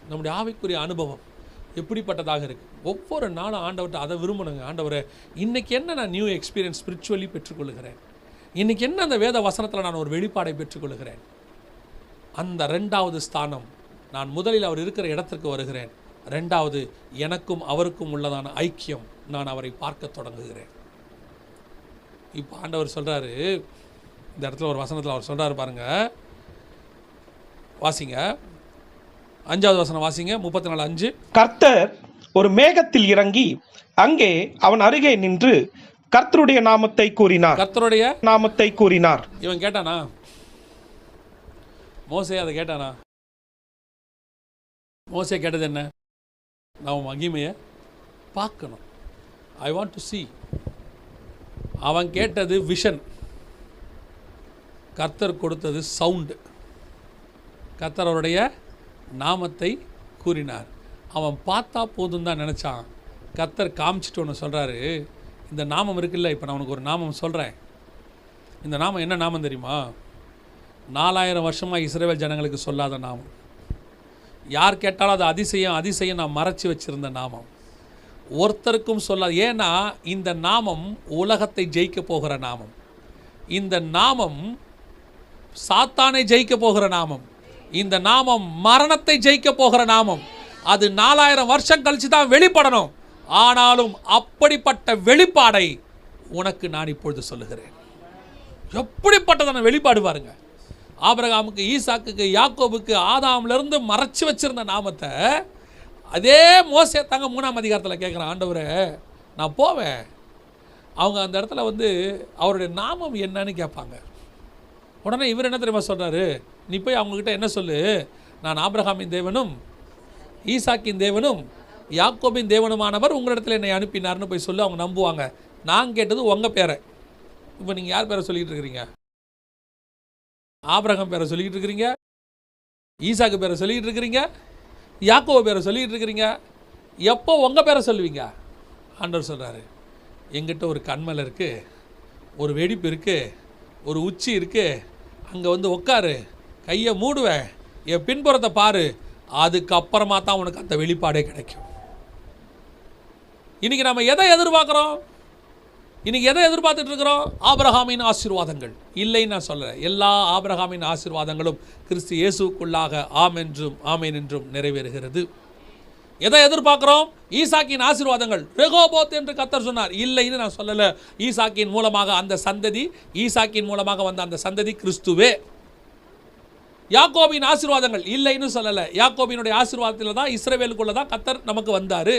நம்முடைய ஆவிக்குரிய அனுபவம் எப்படிப்பட்டதாக இருக்குது? ஒவ்வொரு நாளும் ஆண்டவர்கிட்ட அதை விரும்பணுங்க. ஆண்டவரை, இன்றைக்கி என்ன நான் நியூ எக்ஸ்பீரியன்ஸ் ஸ்பிரிச்சுவலி பெற்றுக்கொள்கிறேன், இன்றைக்கி என்ன அந்த வேத வசனத்தில் நான் ஒரு வெளிப்பாடை பெற்றுக்கொள்கிறேன். அந்த 2வது ஸ்தானம், நான் முதலில் அவர் இருக்கிற இடத்திற்கு வருகிறேன். 2வது, எனக்கும் அவருக்கும் உள்ளதான ஐக்கியம், நான் அவரை பார்க்க தொடங்குகிறேன். இப்போ ஆண்டவர் சொல்கிறாரு, இந்த இடத்துல ஒரு வசனத்தில் அவர் சொல்கிறாரு பாருங்கள், வாசிங்க 5வது வசனம் வாசிங்க, 34:5. கர்த்தர் ஒரு மேகத்தில் இறங்கி அங்கே அவன் அருகே நின்று கர்த்தருடைய நாமத்தை கூறினார். கர்த்தருடைய நாமத்தை கூறினார். இவன் கேட்டானா? மோசே அதை கேட்டானா? மோசே கேட்டது என்ன? நான் மகிமையை பார்க்கணும், ஐ வாண்ட் டு see. அவன் கேட்டது விஷன், கர்த்தர் கொடுத்தது சவுண்டு. கர்த்தர் அவருடைய நாமத்தை கூறினார். அவன் பார்த்தா போதும் தான் நினச்சான். கர்த்தர் காமிச்சிட்டு ஒன்று சொல்கிறாரு, இந்த நாமம் இருக்குல்ல, இப்போ நான் உனக்கு ஒரு நாமம் சொல்கிறேன். இந்த நாமம் என்ன நாமம் தெரியுமா? 4000 வருஷமாக இஸ்ரவேல் ஜனங்களுக்கு சொல்லாத நாமம். யார் கேட்டாலும் அது அதிசயம் நான் மறைச்சி வச்சுருந்த நாமம், ஒருத்தருக்கும் சொல்லாது. ஏன்னா இந்த நாமம் உலகத்தை ஜெயிக்க போகிற நாமம். இந்த நாமம் சாத்தானை ஜெயிக்க போகிற நாமம். இந்த நாமம் மரணத்தை ஜெயிக்க போகிற நாமம். அது 4000 வருஷம் கழிச்சு தான் வெளிப்படணும். ஆனாலும் அப்படிப்பட்ட வெளிப்பாடை உனக்கு நான் இப்பொழுது சொல்லுகிறேன். எப்படிப்பட்டதான வெளிப்பாடு பாருங்க. ஆபிரகாமுக்கு, ஈசாக்குக்கு, யாக்கோபுக்கு, ஆதாமிலிருந்து மறைச்சு வச்சிருந்த நாமத்தை அதே மோசே தாங்க 3ஆம் அதிகாரத்தில் கேட்குறான், ஆண்டவரே நான் போவேன். அவங்க அந்த இடத்துல அவருடைய நாமம் என்னன்னு கேட்பாங்க. உடனே இவர் என்ன தெரியுமா சொல்கிறாரு? நீ போய் அவங்கக்கிட்ட என்ன சொல்லு, நான் ஆபிரகாமின் தேவனும் ஈசாக்கின் தேவனும் யாக்கோபின் தேவனுமானவர் உங்களிடத்தில் என்னை அனுப்பினார்னு போய் சொல்லு. அவங்க நம்புவாங்க. நான் கேட்டது உங்கள் பேரை. இப்போ நீங்கள் யார் பேரை சொல்லிக்கிட்டு இருக்கிறீங்க? ஆபிரகாம் பேரை சொல்லிக்கிட்டு இருக்கிறீங்க, ஈசாக்கு பேரை சொல்லிக்கிட்டு இருக்கிறீங்க, யாக்கோபு பேரை சொல்லிக்கிட்டு இருக்கிறீங்க. எப்போ உங்கள் பேரை சொல்லுவீங்க? ஆண்டவர் சொல்கிறாரு, எங்கிட்ட ஒரு கண்மலை இருக்குது, ஒரு வெடிப்பு இருக்குது, ஒரு உச்சி இருக்குது, அங்கே உட்காரு, கையை மூடுவேன், என் பின்புறத்தை பாரு, அதுக்கப்புறமா தான் உனக்கு அந்த வெளிப்பாடே கிடைக்கும். இன்றைக்கி நம்ம எதை எதிர்பார்க்குறோம்? இன்றைக்கி எதை எதிர்பார்த்துட்டு இருக்கிறோம்? ஆபிரகாமின் ஆசீர்வாதங்கள் இல்லைன்னு நான் சொல்கிறேன். எல்லா ஆபிரகாமின் ஆசீர்வாதங்களும் கிறிஸ்து இயேசுக்குள்ளாக ஆம் என்றும் ஆமேன் என்றும் நிறைவேறுகிறது. எதை எதிர்பார்க்குறோம்? ஈசாக்கின் ஆசீர்வாதங்கள். ரெகோபோத் என்று கர்த்தர் சொன்னார், இல்லைன்னு நான் சொல்லலை. ஈசாக்கின் மூலமாக அந்த சந்ததி, ஈசாக்கின் மூலமாக வந்த அந்த சந்ததி கிறிஸ்துவே. யாக்கோபின் ஆசீர்வாதங்கள் இல்லைன்னு சொல்லலை. யாக்கோபினுடைய ஆசீர்வாதத்தில் தான், இஸ்ரவேலுக்குள்ள தான் கர்த்தர் நமக்கு வந்தார்.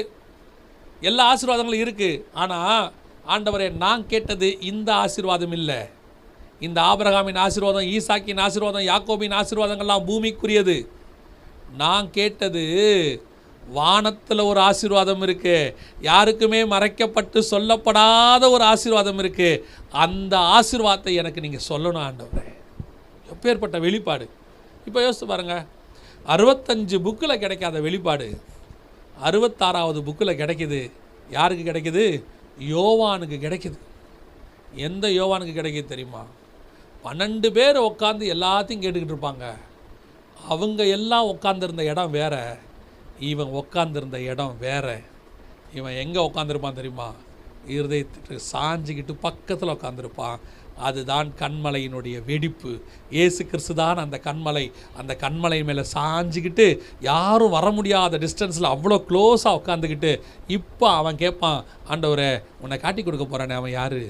எல்லா ஆசீர்வாதங்களும் இருக்குது. ஆனால் ஆண்டவரே, நான் கேட்டது இந்த ஆசீர்வாதம் இல்லை. இந்த ஆபிரகாமின் ஆசீர்வாதம், ஈசாக்கின் ஆசீர்வாதம், யாக்கோபின் ஆசீர்வாதங்கள்லாம் பூமிக்குரியது. நான் கேட்டது வானத்தில் ஒரு ஆசீர்வாதம் இருக்குது, யாருக்குமே மறைக்கப்பட்டு சொல்லப்படாத ஒரு ஆசீர்வாதம் இருக்குது. அந்த ஆசீர்வாதத்தை எனக்கு நீங்கள் சொல்லணும் ஆண்டவரே. எப்பேற்பட்ட வெளிப்பாடு! இப்போ யோசித்து பாருங்கள், 65 புக்கில் கிடைக்காத வெளிப்பாடு 66வது புக்கில் கிடைக்குது. யாருக்கு கிடைக்குது? யோவானுக்கு கிடைக்குது. எந்த யோவானுக்கு கிடைக்குது தெரியுமா? 12 பேர் உட்காந்து எல்லாத்தையும் கேட்டுக்கிட்டு இருப்பாங்க. அவங்க எல்லாம் உட்காந்துருந்த இடம் வேற, இவன் உட்காந்துருந்த இடம் வேற. இவன் எங்கே உட்காந்துருப்பான் தெரியுமா? இருதயத்துக்கு சாஞ்சிக்கிட்டு பக்கத்தில் உட்காந்துருப்பான். அதுதான் கண்மலையினுடைய வெடிப்பு. இயேசு கிறிஸ்து தான் அந்த கண்மலை. அந்த கண்மலை மேலே சாஞ்சிக்கிட்டு யாரும் வர முடியாத டிஸ்டன்ஸில் அவ்வளோ க்ளோஸாக உட்காந்துக்கிட்டு, இப்போ அவன் கேட்பான், ஆண்டவரே உன்னை காட்டி கொடுக்க போகிறானே, அவன் யார்?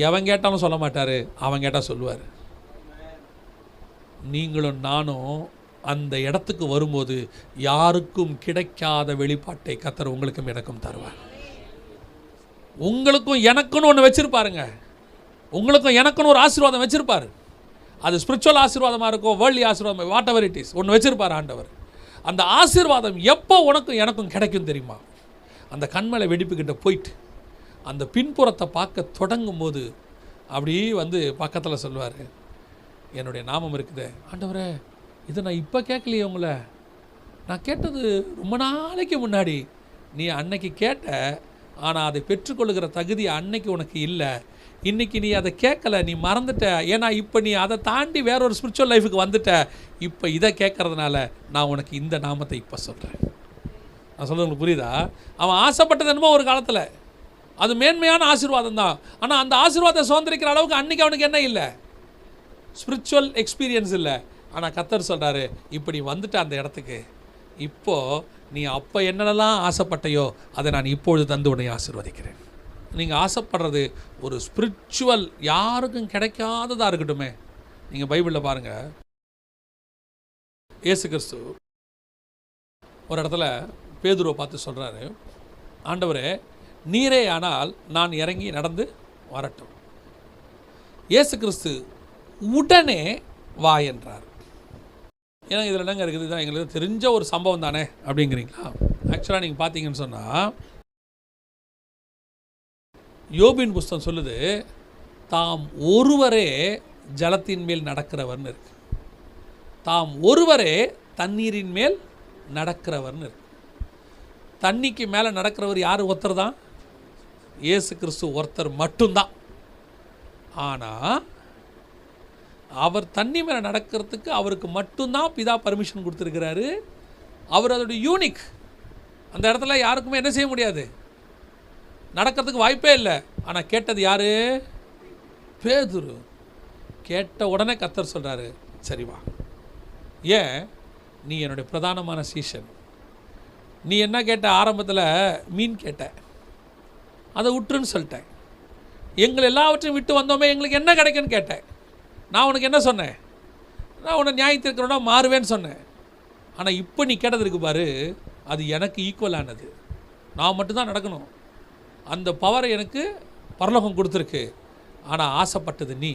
எவன் கேட்டாலும் சொல்ல மாட்டார், அவன் கேட்டால் சொல்லுவார். நீங்களும் நானும் அந்த இடத்துக்கு வரும்போது யாருக்கும் கிடைக்காத வெளிப்பாட்டை கர்த்தர் உங்களுக்கும் எனக்கும் தருவார். உங்களுக்கும் எனக்குன்னு ஒன்று வச்சுருப்பாருங்க. உங்களுக்கும் எனக்குன்னு ஒரு ஆசீர்வாதம் வச்சுருப்பார். அது ஸ்பிரிச்சுவல் ஆசீர்வாதமாக இருக்கும், வேர்ல்ட்லி ஆசீர்வாதம், வாட் எவர் இட் இஸ், ஒன்று வச்சுருப்பார் ஆண்டவர். அந்த ஆசீர்வாதம் எப்போ உனக்கும் எனக்கும் கிடைக்கும் தெரியுமா? அந்த கண்மலை வெடிப்புக்கிட்ட போயிட்டு அந்த பின்புறத்தை பார்க்க தொடங்கும் போது அப்படி பக்கத்தில் சொல்லுவார், என்னுடைய நாமம் இருக்குது. ஆண்டவரே, இதை நான் இப்போ கேட்கலையே, உங்களை நான் கேட்டது ரொம்ப நாளைக்கு முன்னாடி. நீ அன்னைக்கு கேட்ட, ஆனால் அதை பெற்றுக்கொள்ளுகிற தகுதி அன்னைக்கு உனக்கு இல்லை. இன்றைக்கி நீ அதை கேட்கல, நீ மறந்துட்ட. ஏன்னா இப்போ நீ அதை தாண்டி வேற ஒரு ஸ்பிரிச்சுவல் லைஃபுக்கு வந்துட்ட. இப்போ இதை கேட்கறதுனால நான் உனக்கு இந்த நாமத்தை இப்போ சொல்கிறேன். நான் சொல்கிறது உங்களுக்கு புரியுதா? அவன் ஆசைப்பட்டது என்னமோ ஒரு காலத்தில் அது மேன்மையான ஆசீர்வாதம் தான். ஆனால் அந்த ஆசீர்வாதத்தை சுதந்திரிக்கிற அளவுக்கு அன்றைக்கி அவனுக்கு என்ன இல்லை, ஸ்பிரிச்சுவல் எக்ஸ்பீரியன்ஸ் இல்லை. ஆனால் கர்த்தர் சொல்கிறாரு, இப்போ நீ வந்துட்ட அந்த இடத்துக்கு, இப்போது நீ அப்போ என்னென்னலாம் ஆசைப்பட்டையோ அதை நான் இப்பொழுது தந்து உன்னை ஆசீர்வதிக்கிறேன். நீங்கள் ஆசைப்படுறது ஒரு ஸ்பிரிச்சுவல் யாருக்கும் கிடைக்காததாக இருக்கட்டுமே. நீங்கள் பைபிளில் பாருங்கள், இயேசு கிறிஸ்து ஒரு இடத்துல பேதுருவை பார்த்து சொல்கிறாரு, ஆண்டவரே நீரே ஆனால் நான் இறங்கி நடந்து வரட்டும். இயேசு கிறிஸ்து உடனே வா என்றார். ஏன்னா இதில் என்னங்க இருக்குது, இதுதான் எங்களுக்கு தெரிஞ்ச ஒரு சம்பவம் தானே அப்படிங்கிறீங்களா? ஆக்சுவலாக நீங்கள் பார்த்தீங்கன்னு சொன்னால் யோபின் புஸ்தகம் சொல்லுது, தாம் ஒருவரே ஜலத்தின் மேல் நடக்கிறவர்னு இருக்கு, தாம் ஒருவரே தண்ணீரின் மேல் நடக்கிறவர்னு இருக்கு. தண்ணிக்கு மேலே நடக்கிறவர் யார்? ஒருத்தர் தான், இயேசு கிறிஸ்து ஒருத்தர் மட்டும்தான். ஆனால் அவர் தண்ணி மேலே நடக்கிறதுக்கு அவருக்கு மட்டும்தான் பிதா பர்மிஷன் கொடுத்துருக்கிறாரு. அவர் அதோடைய யூனிக். அந்த இடத்துல யாருக்குமே என்ன செய்ய முடியாது, நடக்கிறதுக்கு வாய்ப்பே இல்லை. ஆனால் கேட்டது யார்? பேதுரு. கேட்ட உடனே கர்த்தர் சொல்கிறாரு, சரி வா. ஏன்? நீ என்னுடைய பிரதானமான சீஷன். நீ என்ன கேட்ட? ஆரம்பத்தில் மீன் கேட்ட, அதை விட்டுருன்னு சொல்லிட்டேன். எங்களை எல்லாவற்றையும் விட்டு வந்தோமே, எங்களுக்கு என்ன கிடைக்குன்னு கேட்டேன். நான் உனக்கு என்ன சொன்னேன்? நான் உன்னை நியாயத்திற்கிறோன்னா மாறுவேன்னு சொன்னேன். ஆனால் இப்போ நீ கேட்டது இருக்கு பாரு, அது எனக்கு ஈக்குவலானது. நான் மட்டும்தான் நடக்கணும். அந்த பவரை எனக்கு பரலோகம் கொடுத்துருக்கு. ஆனால் ஆசைப்பட்டது நீ.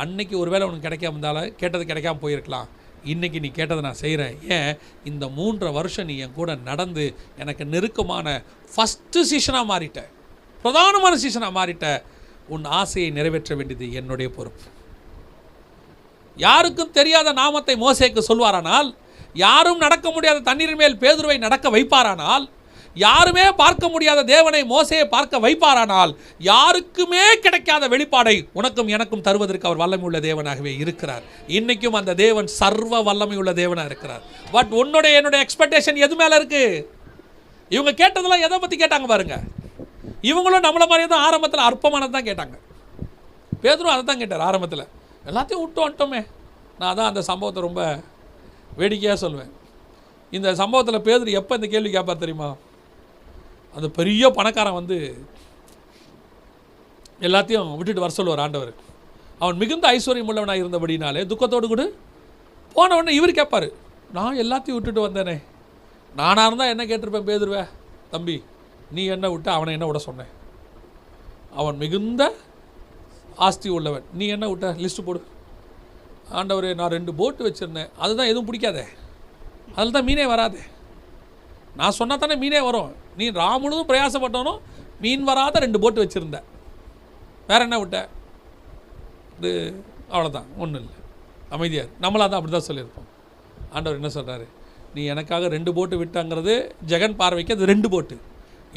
அன்னைக்கு ஒருவேளை உனக்கு கிடைக்காம இருந்தாலும், கேட்டது கிடைக்காம போயிருக்கலாம். இன்றைக்கி நீ கேட்டதை நான் செய்கிறேன். ஏன்? இந்த 3.5 வருஷம் நீ என் கூட நடந்து எனக்கு நெருக்கமான ஃபஸ்ட்டு சீசனாக மாறிட்ட, பிரதானமான சீசனாக மாறிட்ட. உன் ஆசையை நிறைவேற்ற வேண்டியது என்னுடைய பொறுப்பு. யாருக்கும் தெரியாத நாமத்தை மோசேக்கு சொல்வாரானால், யாரும் நடக்க முடியாத தண்ணீர் மேல் பேதுருவை நடக்க வைப்பாரானால், யாருமே பார்க்க முடியாத தேவனை மோசேயை பார்க்க வைப்பாரானால், யாருக்குமே கிடைக்காத வெளிப்பாடை உனக்கும் எனக்கும் தருவதற்கு அவர் வல்லமை உள்ள தேவனாகவே இருக்கிறார். இன்றைக்கும் அந்த தேவன் சர்வ வல்லமை உள்ள தேவனாக இருக்கிறார். பட் உன்னுடைய என்னுடைய எக்ஸ்பெக்டேஷன் எது மேலே இருக்குது? இவங்க கேட்டதெல்லாம் எதை பற்றி கேட்டாங்க பாருங்க. இவங்களும் நம்மளை மாதிரியே தான் ஆரம்பத்தில் அற்பமானது தான் கேட்டாங்க. பேதுரு அதை தான் கேட்டார் ஆரம்பத்தில். எல்லாத்தையும் விட்டு வந்துட்டோமே. நான் தான் அந்த சம்பவத்தை ரொம்ப வேடிக்கையாக சொல்லுவேன். இந்த சம்பவத்தில் பேதுரு எப்போ இந்த கேள்வி கேட்பார் தெரியுமா? அந்த பெரிய பணக்காரன் வந்து எல்லாத்தையும் விட்டுட்டு வர சொல்லுவார் ஆண்டவர். அவன் மிகுந்த ஐஸ்வர்யம் உள்ளவனாக இருந்தபடினாலே துக்கத்தோடு கூட போன உடனே இவர் கேட்பார், நான் எல்லாத்தையும் விட்டுட்டு வந்தேனே, நானாக இருந்தால் என்ன கேட்டிருப்பேன் பேதுருவே? தம்பி நீ என்ன விட்டு அவனை என்ன விட சொன்னேன்? அவன் மிகுந்த ஆஸ்தி உள்ளவன், நீ என்ன விட்ட? லிஸ்ட்டு போடு. ஆண்டவரே நான் 2 போட்டு வச்சுருந்தேன், அதுதான் எதுவும் பிடிக்காதே, அதில் தான் மீனே வராதே. நான் சொன்னால் தானே மீனே வரும். நீ முழுதும் பிரயாசப்பட்டவனும் மீன் வராத 2 போட்டு வச்சுருந்த, வேறு என்ன விட்ட? இது அவ்வளோதான், ஒன்றும் இல்லை, அமைதியார். நம்மளாக தான் அப்படி தான் சொல்லியிருப்போம். ஆண்டவர் என்ன சொல்கிறாரு? நீ எனக்காக 2 போட்டு விட்டாங்கிறது ஜெகன் பார்வைக்கு அது 2 போட்டு.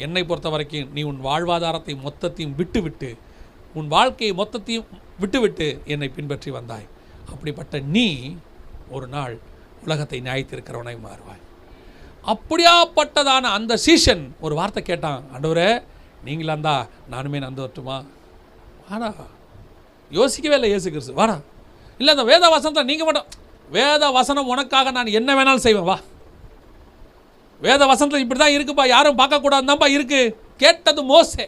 என்னை பொறுத்த வரைக்கும் நீ உன் வாழ்வாதாரத்தை மொத்தத்தையும் விட்டு உன் வாழ்க்கையை மொத்தத்தையும் விட்டு என்னை பின்பற்றி வந்தாய். அப்படிப்பட்ட நீ ஒரு நாள் உலகத்தை நியாயத்திருக்கிறவனாய் மாறுவாய். அப்படியாப்பட்டதான அந்த சீஷன் ஒரு வார்த்தை கேட்டான், ஆண்டவரே நீங்களா இருந்தா நானுமே நந்து வரட்டுமா? வாடா. யோசிக்கவே இல்லை இயேசு கிறிஸ்து, வாடா. இல்லை அந்த வேத வசனத்தை நீங்கள் மட்டும், வேத வசனம் உனக்காக நான் என்ன வேணாலும் செய்வேன், வா. வேத வசனத்தில் இப்படி தான் இருக்குப்பா, யாரும் பார்க்கக்கூடாதுதான்ப்பா இருக்குது. கேட்டது மோசே,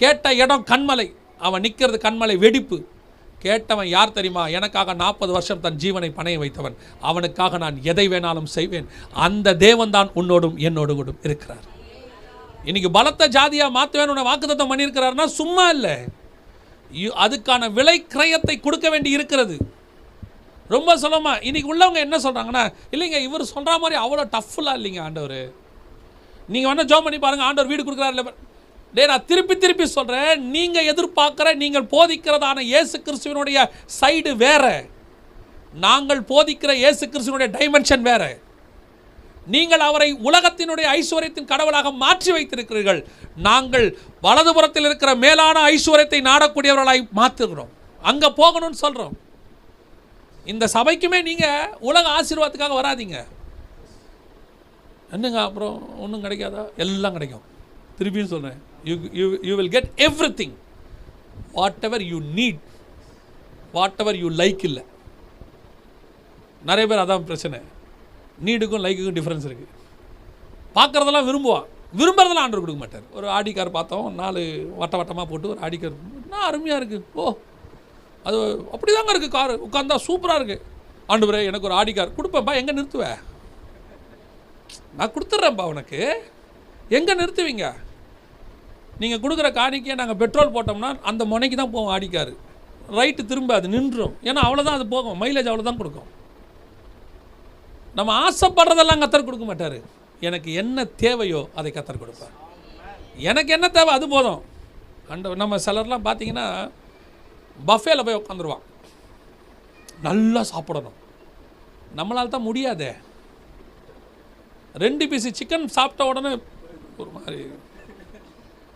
கேட்ட இடம் கண்மலை, அவன் நிற்கிறது கண்மலை வெடிப்பு. கேட்டவன் யார் தெரியுமா? எனக்காக 40 வருஷம் தன் ஜீவனை பணைய வைத்தவன். அவனுக்காக நான் எதை வேணாலும் செய்வேன். அந்த தேவன் தான் உன்னோடும் என்னோடு கூட இருக்கிறார். இன்னைக்கு பலத்த ஜாதியாக மாற்றுவேன் உன்னை வாக்குத்தத்தம் பண்ணியிருக்கிறாருன்னா சும்மா இல்லை, அதுக்கான விலை கிரயத்தை கொடுக்க வேண்டி இருக்கிறது. ரொம்ப சொல்லமா இன்னைக்கு உள்ளவங்க என்ன சொல்கிறாங்கன்னா, இல்லைங்க இவர் சொல்கிற மாதிரி அவ்வளோ டஃப்லாம் இல்லைங்க ஆண்டவர். நீங்கள் வேணால் ஜோம் பண்ணி பாருங்கள், ஆண்டவர் வீடு கொடுக்குறாரு இல்லை. நான் திருப்பி சொல்கிறேன், நீங்கள் எதிர்பார்க்குற நீங்கள் போதிக்கிறதான இயேசு கிறிஸ்துவனுடைய சைடு வேறு, நாங்கள் போதிக்கிற இயேசு கிறிஸ்துவனுடைய டைமென்ஷன் வேறு. நீங்கள் அவரை உலகத்தினுடைய ஐஸ்வர்யத்தின் கடவுளாக மாற்றி வைத்திருக்கிறீர்கள். நாங்கள் வலதுபுறத்தில் இருக்கிற மேலான ஐஸ்வர்யத்தை நாடக்கூடியவர்களாய் மாற்றுகிறோம். அங்கே போகணும்னு சொல்கிறோம். இந்த சபைக்குமே நீங்கள் உலக ஆசீர்வாதத்துக்காக வராதிங்க. என்னங்க அப்புறம் ஒன்றும் கிடைக்காதா? எல்லாம் கிடைக்கும். திருப்பியும் சொல்கிறேன், you will get every thing what ever you need, what ever you like. இல்லை, நிறைய பேர் அதான் பிரச்சனை. நீடுக்கும் லைக்குக்கும் டிஃப்ரென்ஸ் இருக்குது. பார்க்குறதெல்லாம் விரும்புவான், விரும்புறதெல்லாம் ஆண்டவர் கொடுக்க மாட்டார். ஒரு ஆடி கார் பார்த்தோம், 4 வட்டமாக போட்டு ஒரு ஆடி கார், என்ன அருமையாக இருக்குது, ஓ அது அப்படி தாங்க இருக்குது, காரு உட்காந்தா சூப்பராக இருக்குது. ஆண்டவரே எனக்கு ஒரு ஆடி கார் கொடுப்பேன்ப்பா, எங்கே நிறுத்துவேன்? நான் கொடுத்துட்றேன்ப்பா உனக்கு, எங்கே நிறுத்துவீங்க? நீங்கள் கொடுக்குற காணிக்கையை நாங்கள் பெட்ரோல் போட்டோம்னா அந்த முனைக்கு தான் போவோம் ஆடி காரு, ரைட்டு திரும்ப அது நின்றும். ஏன்னா அவ்வளோதான் அது போகும், மைலேஜ் அவ்வளோதான் கொடுக்கும். நம்ம ஆசைப்படுறதெல்லாம் கத்தர் கொடுக்க மாட்டார். எனக்கு என்ன தேவையோ அதை கத்தர் கொடுப்பார். எனக்கு என்ன தேவை அது போதும். நம்ம சிலர்லாம் பார்த்தீங்கன்னா பஃபேல போய் உட்காந்துருவான், நல்லா சாப்பிடணும். நம்மளால் தான் முடியாதே. 2 பீஸு சிக்கன் சாப்பிட்ட உடனே ஒரு மாதிரி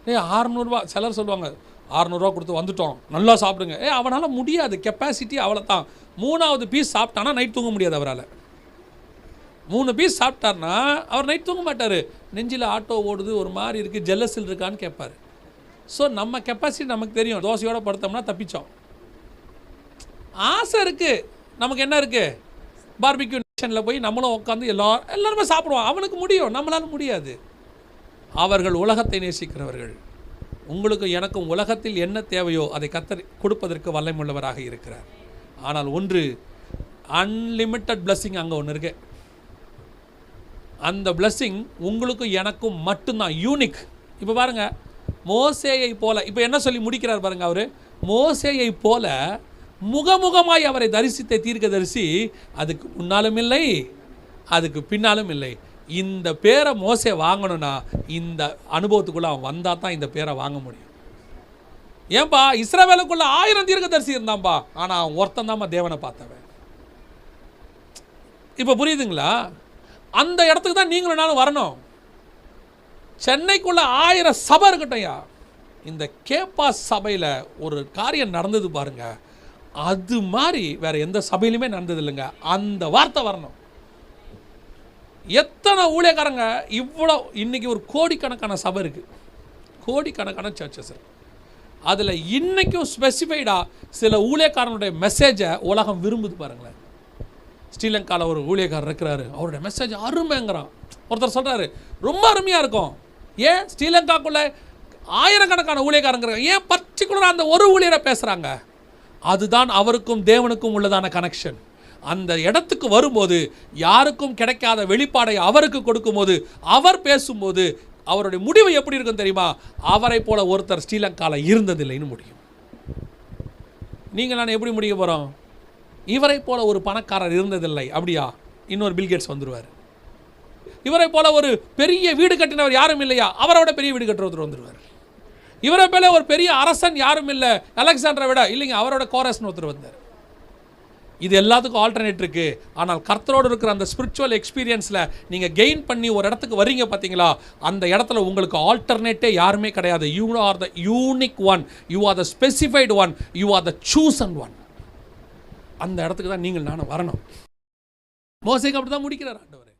600 ரூபா. சிலர் சொல்லுவாங்க 600 ரூபா கொடுத்து வந்துட்டோம், நல்லா சாப்பிடுங்க. அவனால் முடியாது, கெப்பாசிட்டி அவ்வளோ தான். 3வது பீஸ் சாப்பிட்டானா நைட் தூங்க முடியாது அவரால். 3 பீஸ் சாப்பிட்டார்னா அவர் நைட் தூங்க மாட்டார். நெஞ்சில் ஆட்டோ ஓடுது, ஒரு மாதிரி இருக்குது, ஜெல்லஸில் இருக்கான்னு கேட்பார். ஸோ நம்ம கெப்பாசிட்டி நமக்கு தெரியும். தோசையோடு படுத்தோம்னா தப்பிச்சோம். ஆசை இருக்குது, நமக்கு என்ன இருக்குது, பார்பிக்யூ நேஷனில் போய் நம்மளும் உட்காந்து எல்லாருமே சாப்பிடுவோம். அவனுக்கு முடியும், நம்மளால் முடியாது. அவர்கள் உலகத்தை நேசிக்கிறவர்கள். உங்களுக்கு எனக்கும் உலகத்தில் என்ன தேவையோ அதை கத்தர் கொடுப்பதற்கு வல்லமையுள்ளவராக இருக்கிறார். ஆனால் ஒன்று, அன்லிமிட்டட் பிளஸ்ஸிங் அங்கே ஒன்று இருக்கு. அந்த பிளஸ்ஸிங் உங்களுக்கு எனக்கும் மட்டும்தான், யூனிக். இப்போ பாருங்கள், மோசேயை போல, இப்போ என்ன சொல்லி முடிக்கிறார் பாருங்கள் அவர், மோசேயை போல முகமுகமாய் அவரை தரிசித்த தீர்க்கதரிசி அதுக்கு முன்னாலும் இல்லை, அதுக்கு பின்னாலும் இல்லை. இந்த பேரை மோசே வாங்கணும்னா இந்த அனுபவத்துக்குள்ளே அவன் வந்தால் தான் இந்த பேரை வாங்க முடியும். ஏன்பா, இஸ்ரவேலுக்குள்ள 1000 தீர்க்கதரிசி இருந்தான்பா, ஆனால் அவன் ஒருத்தன் தான்ப்பா தேவனை பார்த்தவன். இப்போ புரியுதுங்களா? அந்த இடத்துக்கு தான் நீங்களும் நானும் வரணும். சென்னைக்குள்ள 1000 சபை இருக்கட்டையா, இந்த கேப்பா சபையில் ஒரு காரியம் நடந்தது பாருங்க, அது மாதிரி வேற எந்த சபையிலுமே நடந்தது இல்லைங்க. அந்த வார்த்தை வரணும். எத்தனை ஊழியக்காரங்க இவ்வளோ, இன்னைக்கு ஒரு கோடிக்கணக்கான சபை இருக்குது, கோடிக்கணக்கான சர்ச்சஸ் இருக்கு. அதில் இன்றைக்கும் ஸ்பெசிஃபைடாக சில ஊழியக்காரனுடைய மெசேஜை உலகம் விரும்புது பாருங்களேன். ஸ்ரீலங்காவில் ஒரு ஊழியக்காரர் இருக்கிறாரு, அவருடைய மெசேஜ் அருமைங்கிறான். ஒருத்தர் சொல்கிறாரு ரொம்ப அருமையாக இருக்கும். ஏன் ஸ்ரீலங்காக்குள்ளே 1000கணக்கான ஊழியக்காரங்க, ஏன் பர்டிகுலராக அந்த ஒரு ஊழியரை பேசுகிறாங்க? அதுதான் அவருக்கும் தேவனுக்கும் உள்ளதான கனெக்ஷன். அந்த இடத்துக்கு வரும்போது யாருக்கும் கிடைக்காத வெளிப்பாடை அவருக்கு கொடுக்கும்போது, அவர் பேசும்போது அவருடைய முடிவு எப்படி இருக்கும் தெரியுமா? அவரை போல ஒருத்தர் ஸ்ரீலங்காவில் இருந்ததில்லைன்னு முடியும். நீங்கள் நான் எப்படி முடிய போகிறோம்? இவரை போல ஒரு பணக்காரர் இருந்ததில்லை, அப்படியா? இன்னொரு பில்கேட்ஸ் வந்துடுவார். இவரை போல ஒரு பெரிய வீடு கட்டினவர் யாரும் இல்லையா? அவரோட பெரிய வீடு கட்டுறவர் வந்துடுவார். இவரை போல ஒரு பெரிய அரசன் யாரும் இல்லை, அலெக்சாண்டரை விட இல்லைங்க, அவரோட கோரஸ்னு ஒருத்தர் வந்தார். இது எல்லாத்துக்கும் ஆல்டர்னேட் இருக்குது. ஆனால் கர்த்தரோடு இருக்கிற அந்த ஸ்பிரிச்சுவல் எக்ஸ்பீரியன்ஸில் நீங்கள் கெயின் பண்ணி ஒரு இடத்துக்கு வரீங்க பார்த்தீங்களா, அந்த இடத்துல உங்களுக்கு ஆல்டர்னேட்டே யாருமே கிடையாது. You are the unique one, you are the specified one, you are the chosen one. அந்த இடத்துக்கு தான் நீங்கள் நானும் வரணும். மோசேக்கு அப்படி தான் முடிக்கிறார் ஆண்டவர்.